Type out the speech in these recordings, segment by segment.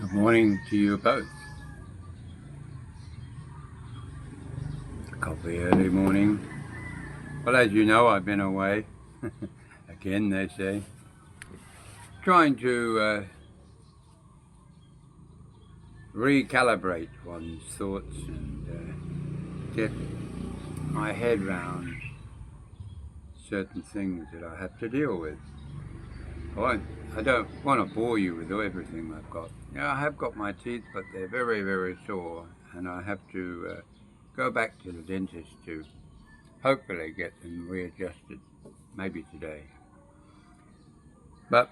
Good morning to you both. Coffee early morning. Well, as you know, I've been away. Again, they say. Trying to recalibrate one's thoughts and get my head round certain things that I have to deal with. I don't want to bore you with everything I've got. Yeah, I have got my teeth, but they're very, very sore, and I have to go back to the dentist to hopefully get them readjusted, maybe today. But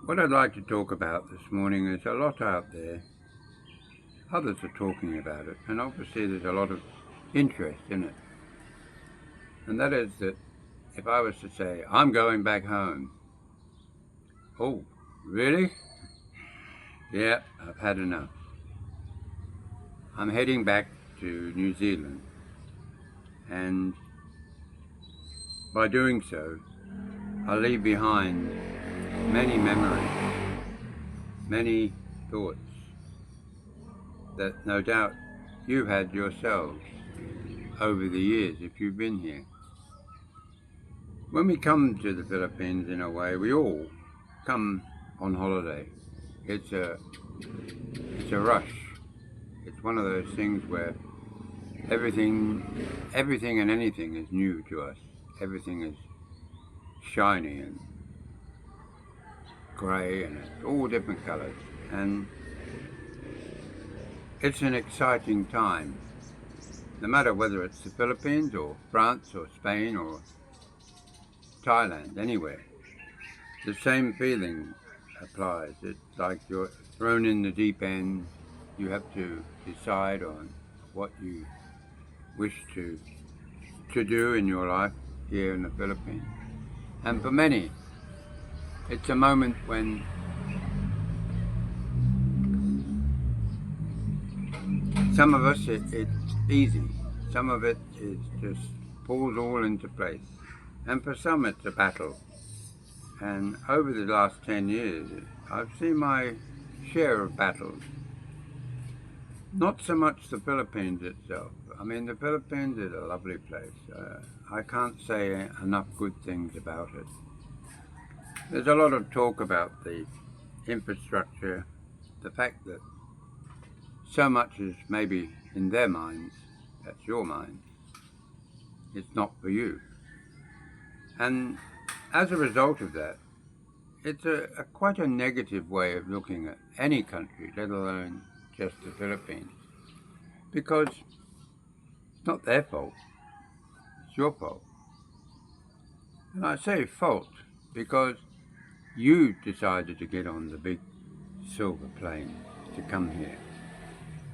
what I'd like to talk about this morning is a lot out there. Others are talking about it, and obviously there's a lot of interest in it. And that is that if I was to say, I'm going back home. Oh, really? Yeah, I've had enough. I'm heading back to New Zealand, and by doing so, I'll leave behind many memories, many thoughts that no doubt you've had yourselves over the years if you've been here. When we come to the Philippines, in a way, we all come on holiday. It's a rush. It's one of those things where everything and anything is new to us. Everything is shiny and grey and it's all different colours. And it's an exciting time. No matter whether it's the Philippines or France or Spain or Thailand, anywhere, the same feeling applies. It's like you're thrown in the deep end. You have to decide on what you wish to do in your life here in the Philippines. And for many, it's a moment when some of us it's easy. Some of it is just falls all into place. And for some it's a battle. And over the last 10 years, I've seen my share of battles. Not so much the Philippines itself. I mean, the Philippines is a lovely place. I can't say enough good things about it. There's a lot of talk about the infrastructure, the fact that so much is maybe in their minds, that's your mind, it's not for you. And as a result of that, it's quite a negative way of looking at any country, let alone just the Philippines. Because it's not their fault, it's your fault. And I say fault because you decided to get on the big silver plane to come here.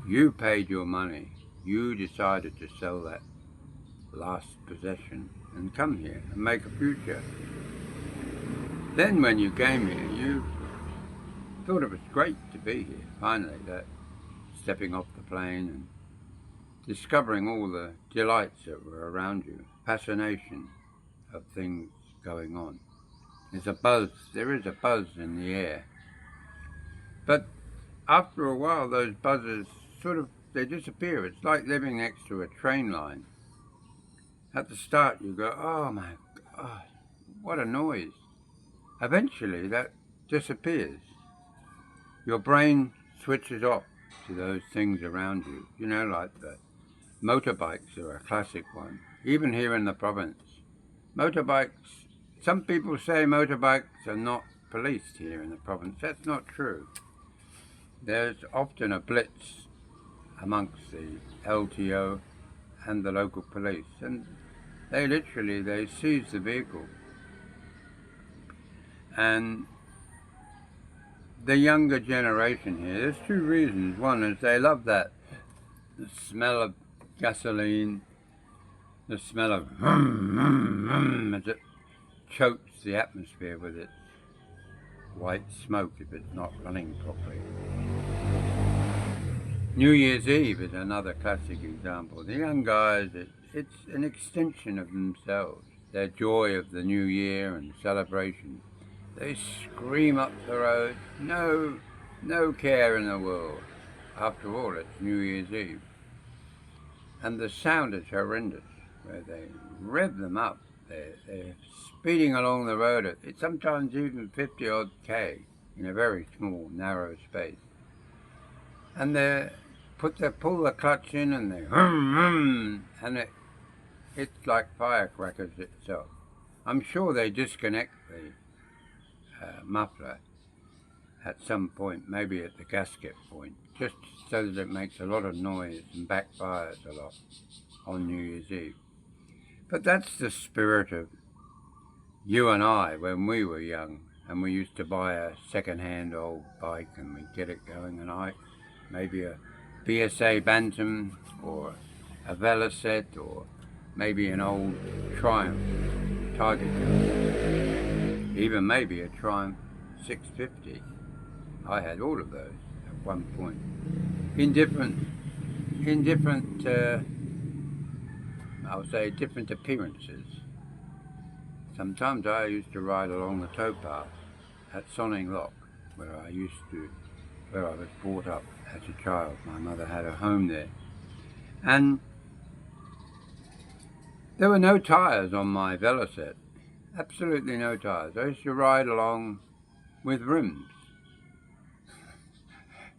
You paid your money. You decided to sell that last possession and come here and make a future. Then when you came here, you thought it was great to be here, finally, that stepping off the plane and discovering all the delights that were around you, fascination of things going on. There is a buzz in the air. But after a while, those buzzes they disappear. It's like living next to a train line. At the start you go, oh my God, what a noise. Eventually that disappears. Your brain switches off to those things around you. You know, like the motorbikes are a classic one. Even here in the province. Motorbikes, some people say motorbikes are not policed here in the province. That's not true. There's often a blitz amongst the LTO and the local police, and they seize the vehicle. And the younger generation here, there's two reasons. One is they love the smell of gasoline, the smell of as it chokes the atmosphere with its white smoke if it's not running properly. New Year's Eve is another classic example. The young guys, it's an extension of themselves, their joy of the new year and celebration. They scream up the road, no no care in the world. After all, it's New Year's Eve. And the sound is horrendous, where they rev them up. They're speeding along the road at sometimes even 50 odd K in a very small, narrow space. And they pull the clutch in and they and it's like firecrackers itself. I'm sure they disconnect the muffler at some point, maybe at the gasket point, just so that it makes a lot of noise and backfires a lot on New Year's Eve. But that's the spirit of you and I when we were young, and we used to buy a second-hand old bike and we'd get it going, and maybe a BSA Bantam or a Velocet or maybe an old Triumph Tiger Car, even maybe a Triumph 650. I had all of those at one point in different I'll say different appearances. Sometimes I used to ride along the towpath at Sonning Lock, where I was brought up as a child. My mother had a home there, and there were no tyres on my Velocet, absolutely no tyres. I used to ride along with rims.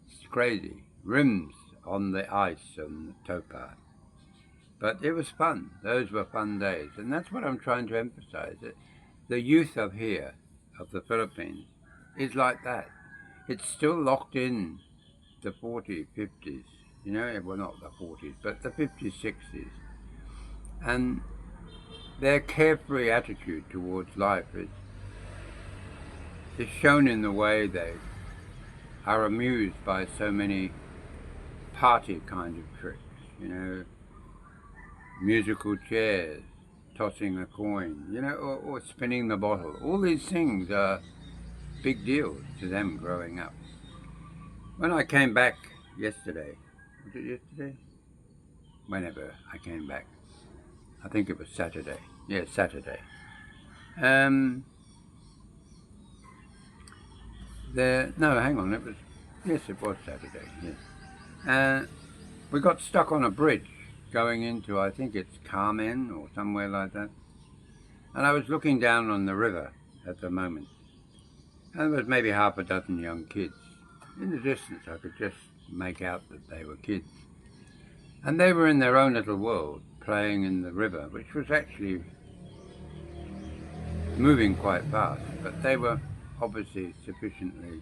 It's crazy, rims on the ice on the towpath. But it was fun. Those were fun days. And that's what I'm trying to emphasize. That the youth of here, of the Philippines, is like that. It's still locked in the 40s, 50s. You know, well, not the 40s, but the 50s, 60s. And their carefree attitude towards life is shown in the way they are amused by so many party kind of tricks, you know, musical chairs, tossing a coin, you know, or spinning the bottle. All these things are big deals to them growing up. When I came back yesterday, was it yesterday? Whenever I came back, I think it was Saturday. Yeah, Saturday. No, hang on, yes, it was Saturday, yes. We got stuck on a bridge going into, I think it's Carmen or somewhere like that. And I was looking down on the river at the moment. And there was maybe half a dozen young kids. In the distance I could just make out that they were kids. And they were in their own little world, playing in the river, which was actually moving quite fast. But they were obviously sufficiently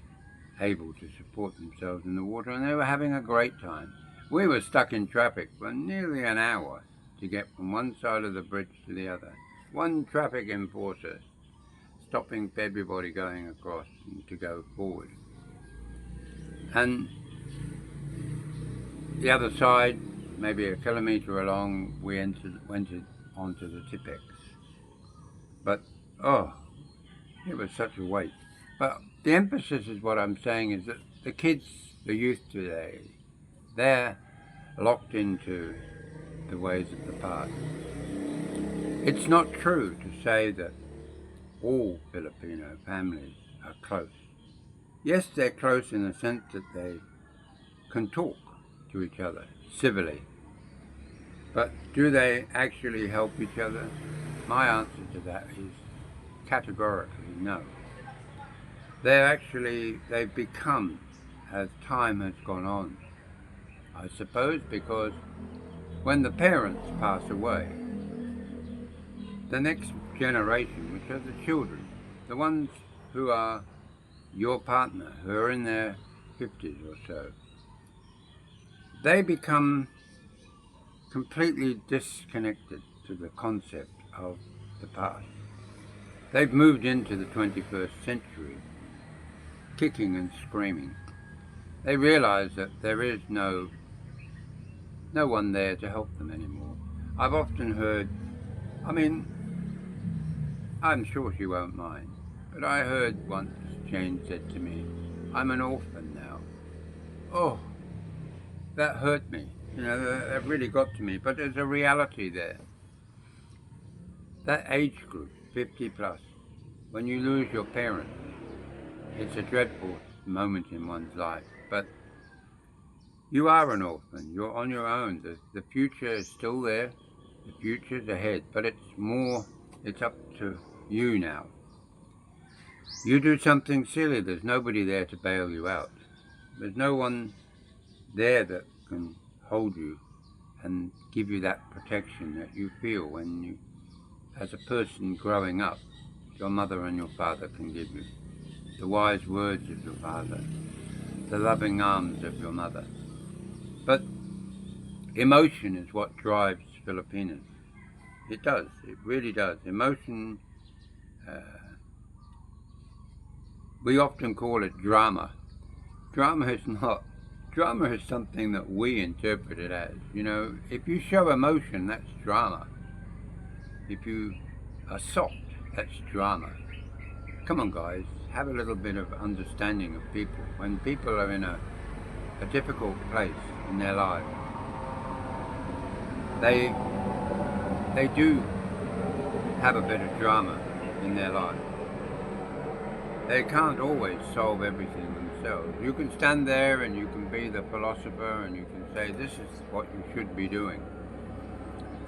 able to support themselves in the water, and they were having a great time. We were stuck in traffic for nearly an hour to get from one side of the bridge to the other. One traffic enforcer stopping everybody going across and to go forward. And the other side, maybe a kilometre along, we went onto the Tipex. But, it was such a wait. But the emphasis is what I'm saying is that the kids, the youth today, they're locked into the ways of the past. It's not true to say that all Filipino families are close. Yes, they're close in the sense that they can talk to each other civilly. But do they actually help each other? My answer to that is categorically no. They've become, as time has gone on, I suppose, because when the parents pass away, the next generation, which are the children, the ones who are your partner, who are in their 50s or so, they become completely disconnected to the concept of the past. They've moved into the 21st century, kicking and screaming. They realize that there is no one there to help them anymore. I've often heard, I'm sure she won't mind, but I heard once Jane said to me, "I'm an orphan now." Oh, that hurt me. You know, that really got to me. But there's a reality there. That age group, 50 plus, when you lose your parents, it's a dreadful moment in one's life. But you are an orphan. You're on your own. The future is still there. The future's ahead. But it's up to you now. You do something silly, there's nobody there to bail you out. There's no one there that can hold you and give you that protection that you feel when you, as a person growing up, your mother and your father can give you. The wise words of your father, the loving arms of your mother. But emotion is what drives Filipinos. It does, it really does. Emotion, we often call it drama. Drama is not. Drama is something that we interpret it as. You know, if you show emotion, that's drama. If you are soft, that's drama. Come on, guys, have a little bit of understanding of people. When people are in a difficult place in their lives, they do have a bit of drama in their life. They can't always solve everything themselves. You can stand there and you can be the philosopher and you can say this is what you should be doing.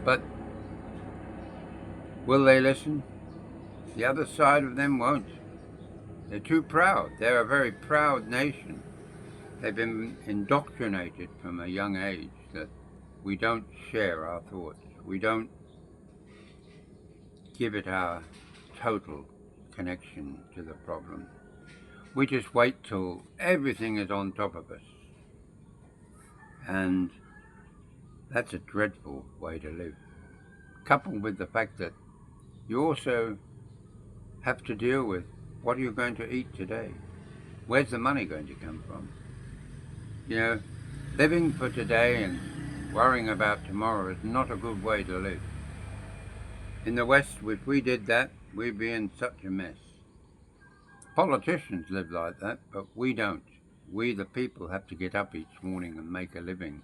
But will they listen? The other side of them won't. They're too proud. They're a very proud nation. They've been indoctrinated from a young age that we don't share our thoughts. We don't give it our total connection to the problem. We just wait till everything is on top of us. And that's a dreadful way to live. Coupled with the fact that you also have to deal with what are you going to eat today? Where's the money going to come from? You know, living for today and worrying about tomorrow is not a good way to live. In the West, if we did that, we'd be in such a mess. Politicians live like that, but we don't. We, the people, have to get up each morning and make a living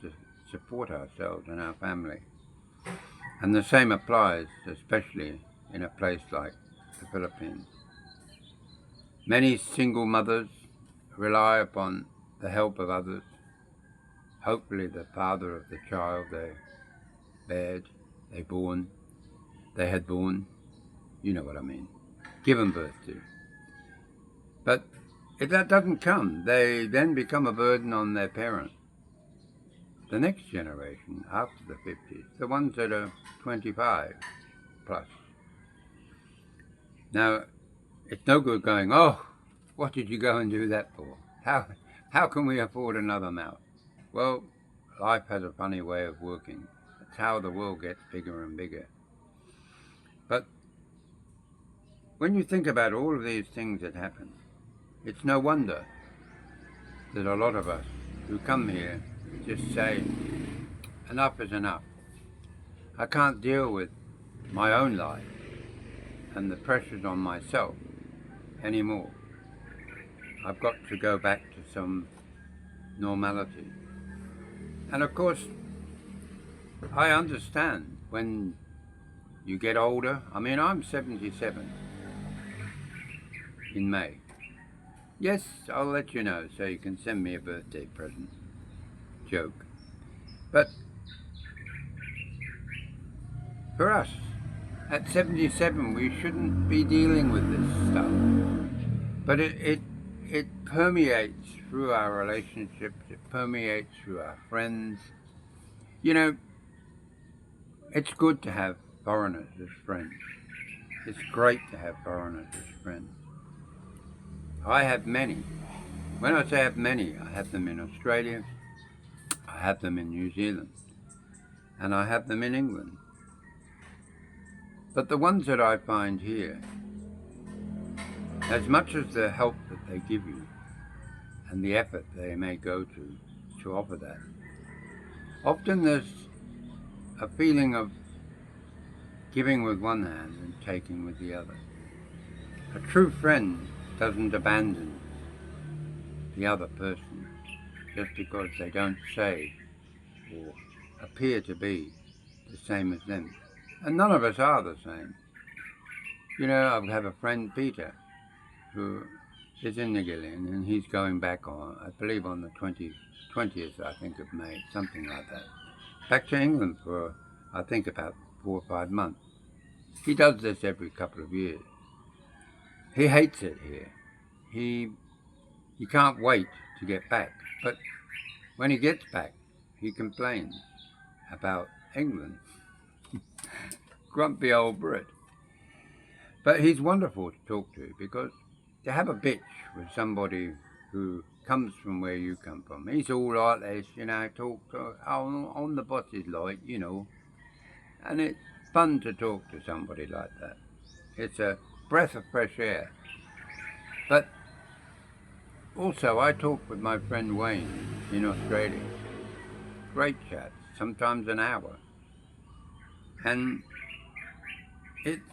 to support ourselves and our family. And the same applies, especially in a place like the Philippines. Many single mothers rely upon the help of others. Hopefully the father of the child they had born, you know what I mean, given birth to. But if that doesn't come, they then become a burden on their parents. The next generation, after the 50s, the ones that are 25 plus. Now, it's no good going, oh, what did you go and do that for? How can we afford another mouth? Well, life has a funny way of working. It's how the world gets bigger and bigger. But when you think about all of these things that happen, it's no wonder that a lot of us who come here just say, enough is enough. I can't deal with my own life and the pressures on myself anymore. I've got to go back to some normality. And of course, I understand when you get older. I mean, I'm 77 in May. Yes, I'll let you know so you can send me a birthday present. Joke. But for us, at 77, we shouldn't be dealing with this stuff. But it permeates through our relationships, it permeates through our friends. You know, it's good to have foreigners as friends. It's great to have foreigners as friends. I have many. When I say I have many, I have them in Australia, I have them in New Zealand, and I have them in England. But the ones that I find here, as much as the help that they give you and the effort they may go to offer that, often there's a feeling of giving with one hand and taking with the other. A true friend doesn't abandon the other person just because they don't say or appear to be the same as them. And none of us are the same. You know, I have a friend, Peter, who is in Negillion, and he's going back on, I believe, on the 20th, I think, of May, something like that. Back to England for, I think, about 4 or 5 months. He does this every couple of years. He hates it here. He can't wait to get back. But when he gets back, he complains about England. Grumpy old Brit. But he's wonderful to talk to, because to have a bitch with somebody who comes from where you come from, he's all like this, talk to, on the boss's like, and it's fun to talk to somebody like that. It's a breath of fresh air. But also, I talk with my friend Wayne in Australia. Great chat, sometimes an hour. And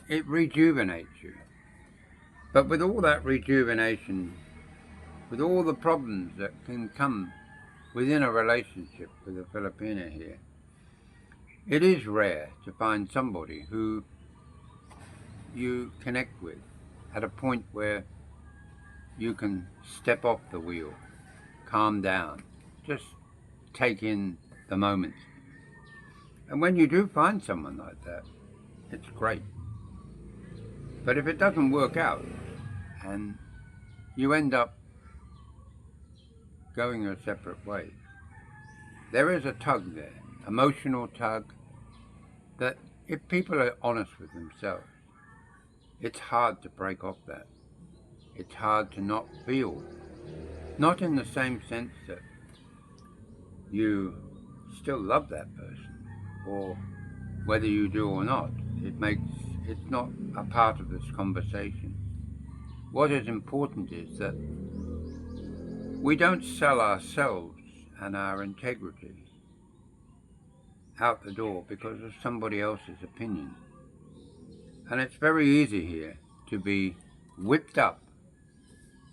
it rejuvenates you. But with all that rejuvenation, with all the problems that can come within a relationship with a Filipina here, it is rare to find somebody who you connect with at a point where you can step off the wheel, calm down, just take in the moment. And when you do find someone like that, it's great. But if it doesn't work out and you end up going your separate ways, there is a tug there, emotional tug, that if people are honest with themselves, it's hard to break off that. It's hard to not feel, not in the same sense that you still love that person, or whether you do or not, it's not a part of this conversation. What is important is that we don't sell ourselves and our integrity out the door because of somebody else's opinion. And it's very easy here to be whipped up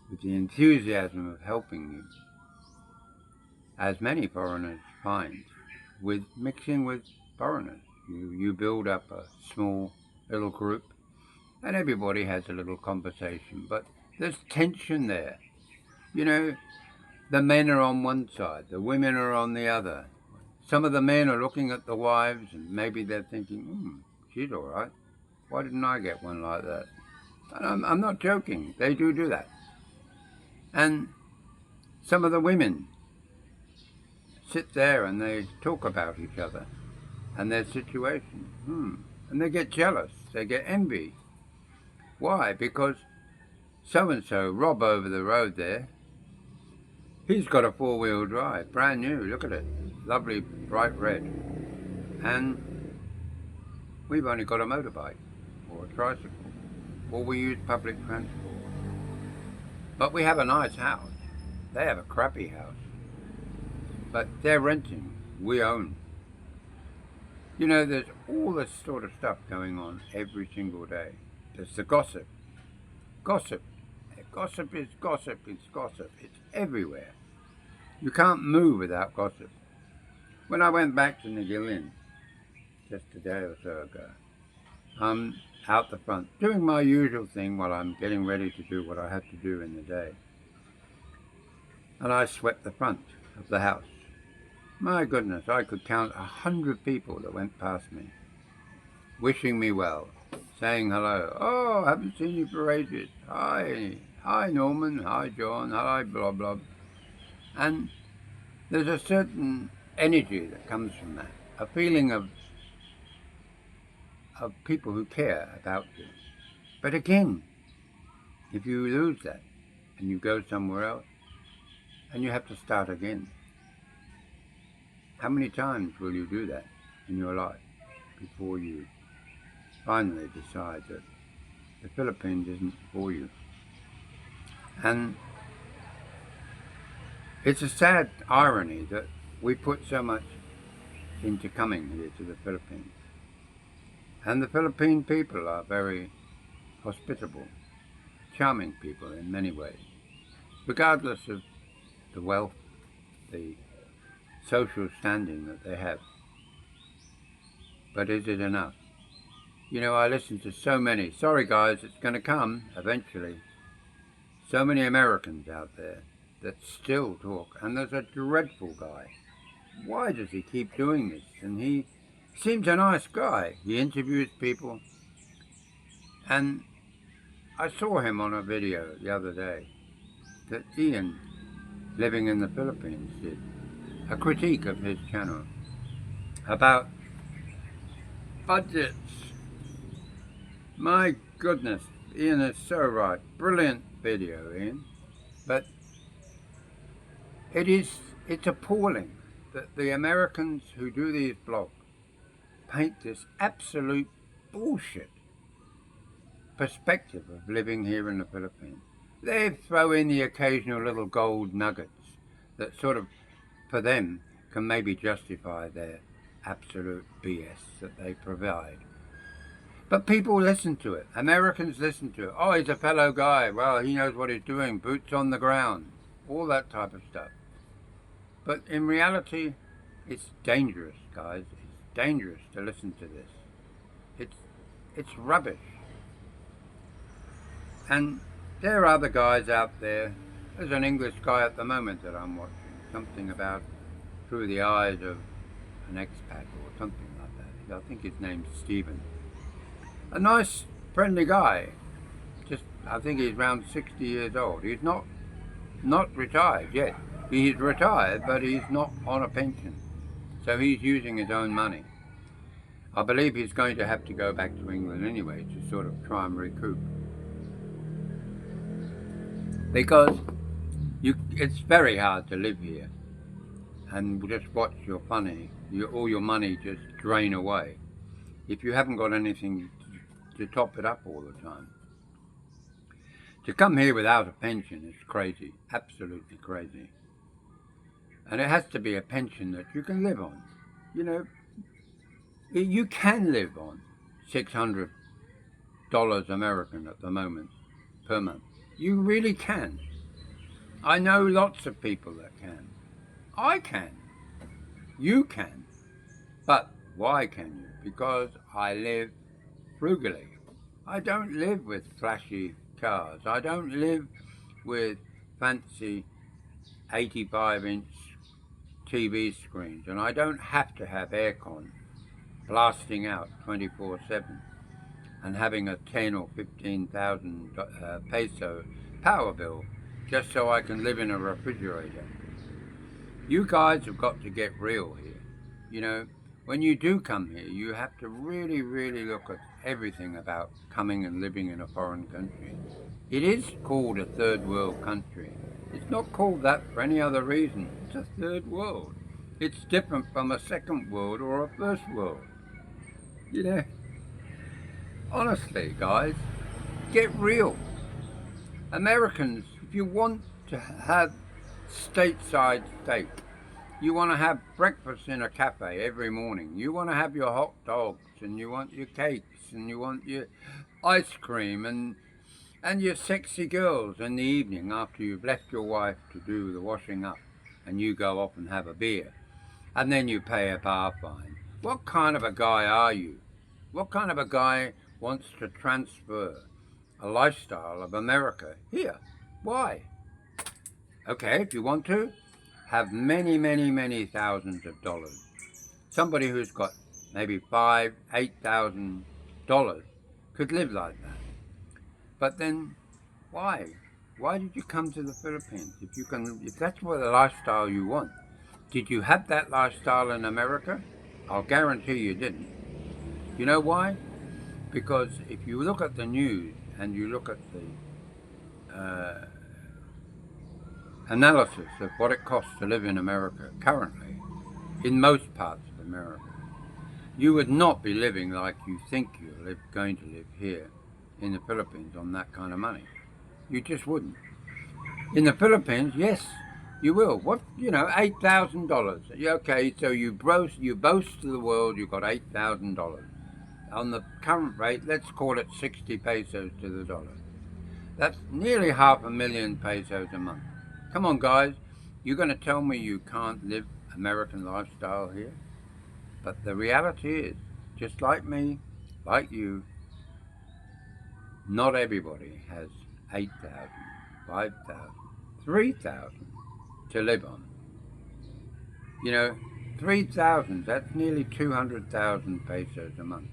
with the enthusiasm of helping you, as many foreigners find, with mixing with foreigners. You build up a small little group and everybody has a little conversation, but there's tension there. The men are on one side, the women are on the other. Some of the men are looking at the wives and maybe they're thinking, she's all right. Why didn't I get one like that? And I'm not joking. They do that. And some of the women sit there and they talk about each other and their situation. And they get jealous. They get envy. Why? Because so-and-so, Rob over the road there, he's got a 4-wheel drive, brand new. Look at it. Lovely, bright red. And we've only got a motorbike or a tricycle, or we use public transport. But we have a nice house. They have a crappy house. But they're renting. We own. There's all this sort of stuff going on every single day. There's the gossip. Gossip. Gossip is gossip. It's gossip. It's everywhere. You can't move without gossip. When I went back to Negillion just a day or so ago, I'm out the front doing my usual thing while I'm getting ready to do what I have to do in the day. And I swept the front of the house. My goodness, I could count 100 people that went past me, wishing me well, saying hello. Oh, haven't seen you for ages. Hi Norman, hi John, hi blah blah. And there's a certain energy that comes from that, a feeling of people who care about you. But again, if you lose that and you go somewhere else and you have to start again, how many times will you do that in your life before you finally decide that the Philippines isn't for you? And it's a sad irony that we put so much into coming here to the Philippines. And the Philippine people are very hospitable, charming people in many ways, regardless of the wealth, the social standing that they have. But is it enough? I listen to so many, sorry guys, it's going to come eventually, so many Americans out there that still talk, and there's a dreadful guy. Why does he keep doing this? And he seems a nice guy. He interviews people, and I saw him on a video the other day that Ian, living in the Philippines, did a critique of his channel about budgets. My goodness, Ian is so right. Brilliant video, Ian. But it's appalling that the Americans who do these blogs paint this absolute bullshit perspective of living here in the Philippines. They throw in the occasional little gold nuggets that sort of, for them, can maybe justify their absolute BS that they provide. But people listen to it. Americans listen to it. Oh, he's a fellow guy. Well, he knows what he's doing. Boots on the ground. All that type of stuff. But in reality, it's dangerous, guys. It's dangerous to listen to this. It's rubbish. And there are other guys out there. There's an English guy at the moment that I'm watching. Something about through the eyes of an expat or something like that. I think his name's Stephen. A nice, friendly guy. Just, I think he's around 60 years old. He's not retired yet. He's retired, but he's not on a pension. So he's using his own money. I believe he's going to have to go back to England anyway to sort of try and recoup. Because it's very hard to live here and just watch your all your money just drain away if you haven't got anything to top it up all the time. To come here without a pension is crazy, absolutely crazy. And it has to be a pension that you can live on. You know, you can live on $600 American at the moment per month. You really can. I know lots of people that can. I can. You can. But why can you? Because I live frugally. I don't live with flashy cars. I don't live with fancy 85-inch TV screens. And I don't have to have aircon blasting out 24/7 and having a 10 or 15,000 peso power bill just so I can live in a refrigerator. You guys have got to get real here. You know, when you do come here, you have to really, really look at everything about coming and living in a foreign country. It is called a third world country. It's not called that for any other reason. It's a third world. It's different from a second world or a first world. You know, honestly, guys, get real. Americans, if you want to have stateside steak, you want to have breakfast in a cafe every morning, you want to have your hot dogs and you want your cakes and you want your ice cream and your sexy girls in the evening after you've left your wife to do the washing up and you go off and have a beer and then you pay a bar fine. What kind of a guy are you? What kind of a guy wants to transfer a lifestyle of America here? Why? Okay, if you want to, have many, many, many thousands of dollars. Somebody who's got maybe $5,000, $8,000 could live like that. But then, why? Why did you come to the Philippines? If that's what the lifestyle you want, did you have that lifestyle in America? I'll guarantee you didn't. You know why? Because if you look at the news and you look at the analysis of what it costs to live in America currently, in most parts of America, you would not be living like you think you're going to live here in the Philippines on that kind of money. You just wouldn't. In the Philippines, yes, you will. What, you know, $8,000. Okay, so you boast to the world you've got $8,000. On the current rate, let's call it 60 pesos to the dollar. That's nearly 500,000 pesos a month. Come on, guys. You're going to tell me you can't live American lifestyle here? But the reality is, just like me, like you, not everybody has 8,000 5,000, 3,000 to live on. You know, 3,000, that's nearly 200,000 pesos a month.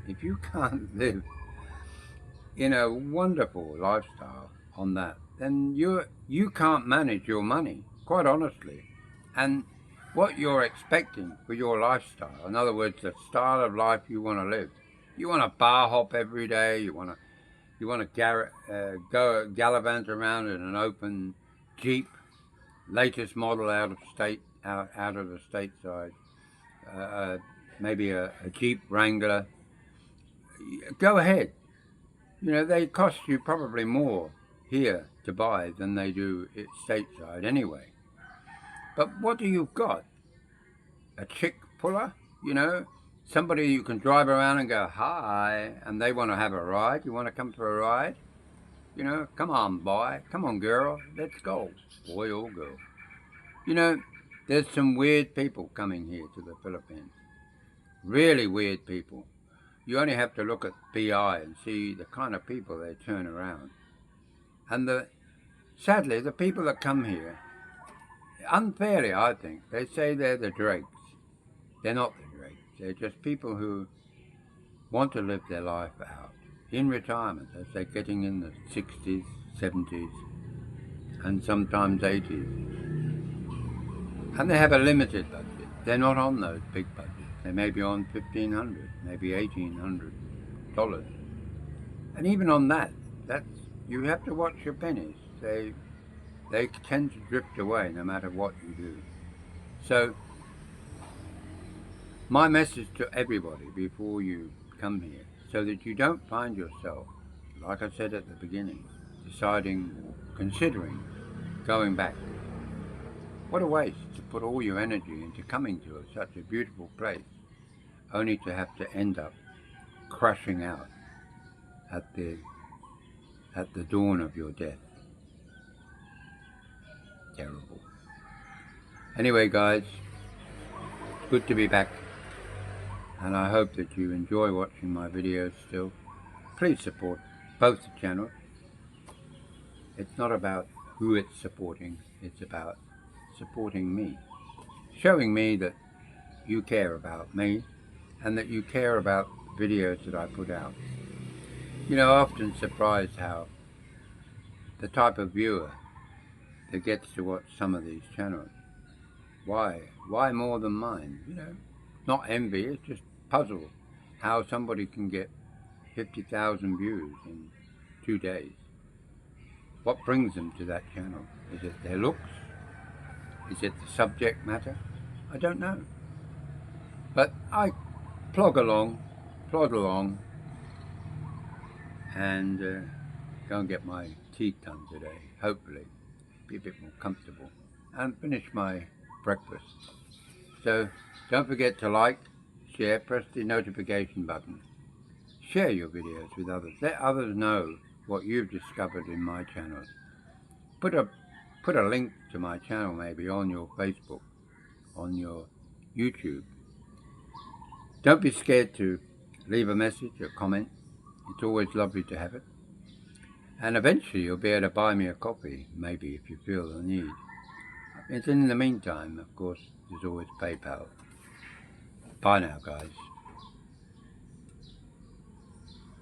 If you can't live in a wonderful lifestyle on that, then you can't manage your money, quite honestly. And what you're expecting for your lifestyle, in other words, the style of life you want to live. You want to bar hop every day, you want to go gallivant around in an open Jeep, latest model out of the stateside, maybe a Jeep Wrangler. Go ahead. You know, they cost you probably more here to buy than they do at stateside anyway. But what do you got? A chick puller, you know? Somebody you can drive around and go, hi, and they want to have a ride. You want to come for a ride? You know, come on, boy. Come on, girl. Let's go. Boy or girl. You know, there's some weird people coming here to the Philippines. Really weird people. You only have to look at BI and see the kind of people they turn around. And sadly, the people that come here, unfairly I think, they say they're the dregs. They're not the dregs. They're just people who want to live their life out in retirement as they're getting in the 60s, 70s, and sometimes 80s. And they have a limited budget. They're not on those big budgets. They may be on $1,500, maybe $1,800. And even on that, you have to watch your pennies. They tend to drift away no matter what you do. So, my message to everybody before you come here, so that you don't find yourself, like I said at the beginning, considering going back. What a waste to put all your energy into coming to such a beautiful place, only to have to end up crashing out at the dawn of your death. Terrible. Anyway, guys, it's good to be back, and I hope that you enjoy watching my videos still. Please support both the channels. It's not about who it's supporting, it's about supporting me, showing me that you care about me and that you care about the videos that I put out. You know, I'm often surprised how the type of viewer that gets to watch some of these channels, why more than mine? You know, not envy, it's just puzzle how somebody can get 50,000 views in 2 days. What brings them to that channel? Is it their looks? Is it the subject matter? I don't know. But I plod along, and go and get my teeth done today, hopefully. Be a bit more comfortable. And finish my breakfast. So, don't forget to like, share, press the notification button. Share your videos with others. Let others know what you've discovered in my channel. Put a link to my channel maybe on your Facebook, on your YouTube. Don't be scared to leave a message or comment. It's always lovely to have it. And eventually you'll be able to buy me a coffee, maybe, if you feel the need. In the meantime, of course, there's always PayPal. Bye now, guys.